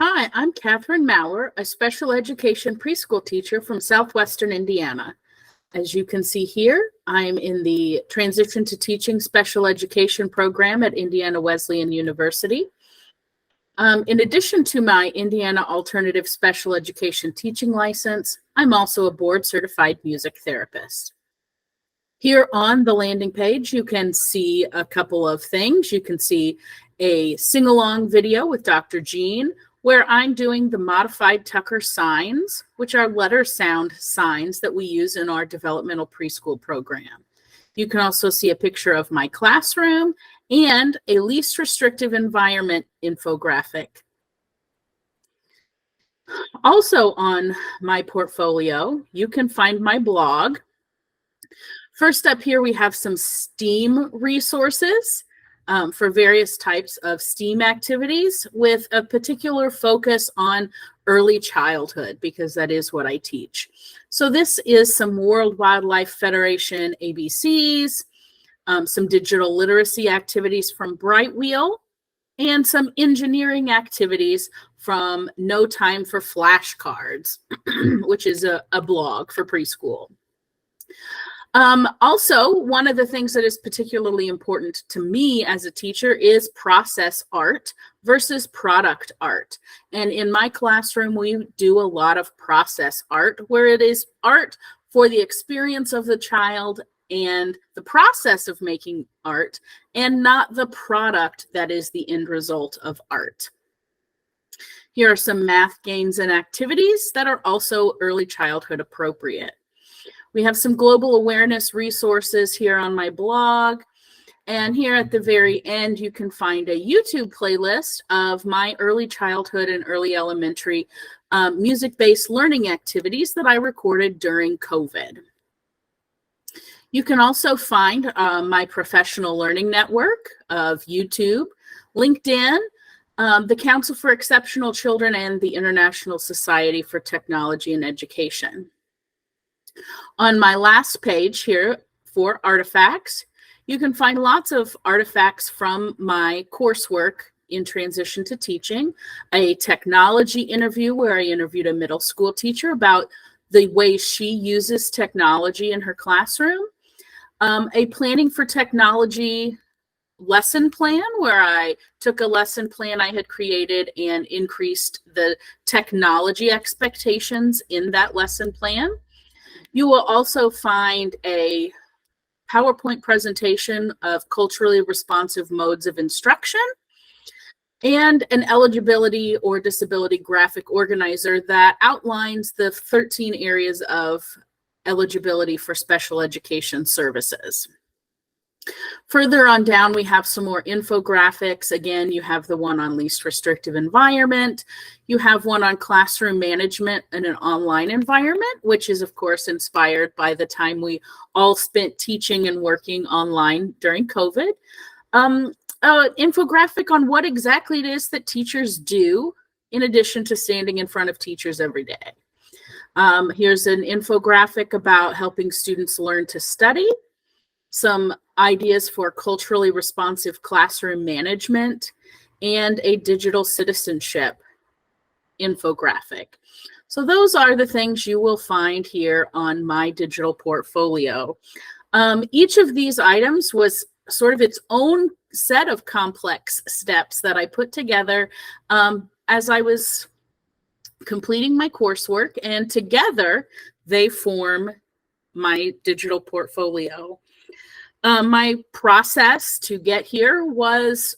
Hi, I'm Catherine Maurer, a special education preschool teacher from Southwestern Indiana. As you can see here, I'm in the Transition to Teaching Special Education program at Indiana Wesleyan University. In addition to my Indiana Alternative Special Education teaching license, I'm also a board-certified music therapist. Here on the landing page, you can see a couple of things. You can see a sing-along video with Dr. Jean, where I'm doing the modified Tucker signs, which are letter sound signs that we use in our developmental preschool program. You can also see a picture of my classroom and a least restrictive environment infographic. Also on my portfolio, you can find my blog. First up here, we have some STEAM resources for various types of STEAM activities with a particular focus on early childhood, because that is what I teach. So this is some World Wildlife Federation ABCs, some digital literacy activities from Brightwheel, and some engineering activities from No Time for Flashcards, which is a blog for preschool. Also, one of the things that is particularly important to me as a teacher is process art versus product art. And in my classroom, we do a lot of process art, where it is art for the experience of the child and the process of making art, and not the product that is the end result of art. Here are some math games and activities that are also early childhood appropriate. We have some global awareness resources here on my blog. And here at the very end, you can find a YouTube playlist of my early childhood and early elementary music-based learning activities that I recorded during COVID. You can also find my professional learning network of YouTube, LinkedIn, the Council for Exceptional Children, and the International Society for Technology and Education. On my last page here for artifacts, you can find lots of artifacts from my coursework in Transition to Teaching, a technology interview where I interviewed a middle school teacher about the way she uses technology in her classroom, a Planning for Technology lesson plan where I took a lesson plan I had created and increased the technology expectations in that lesson plan. You will also find a PowerPoint presentation of culturally responsive modes of instruction and an eligibility or disability graphic organizer that outlines the 13 areas of eligibility for special education services. Further on down, we have some more infographics. Again, you have the one on least restrictive environment. You have one on classroom management in an online environment, which is, of course, inspired by the time we all spent teaching and working online during COVID. Infographic on what exactly it is that teachers do in addition to standing in front of teachers every day. Here's an infographic about helping students learn to study, some ideas for culturally responsive classroom management, and a digital citizenship infographic. So those are the things you will find here on my digital portfolio. Each of these items was sort of its own set of complex steps that I put together as I was completing my coursework, and together they form my digital portfolio. My process to get here was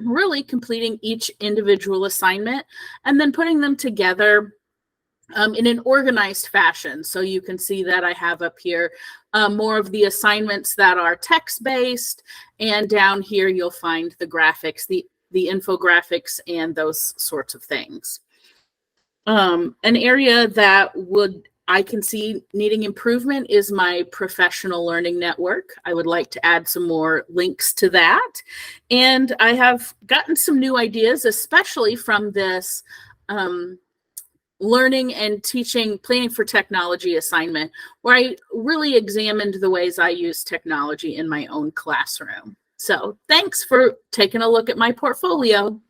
really completing each individual assignment and then putting them together in an organized fashion. So you can see that I have up here more of the assignments that are text-based, and down here you'll find the graphics, the infographics, and those sorts of things. An area that I can see needing improvement is my professional learning network. I would like to add some more links to that. And I have gotten some new ideas, especially from this learning and teaching planning for technology assignment, where I really examined the ways I use technology in my own classroom. So thanks for taking a look at my portfolio.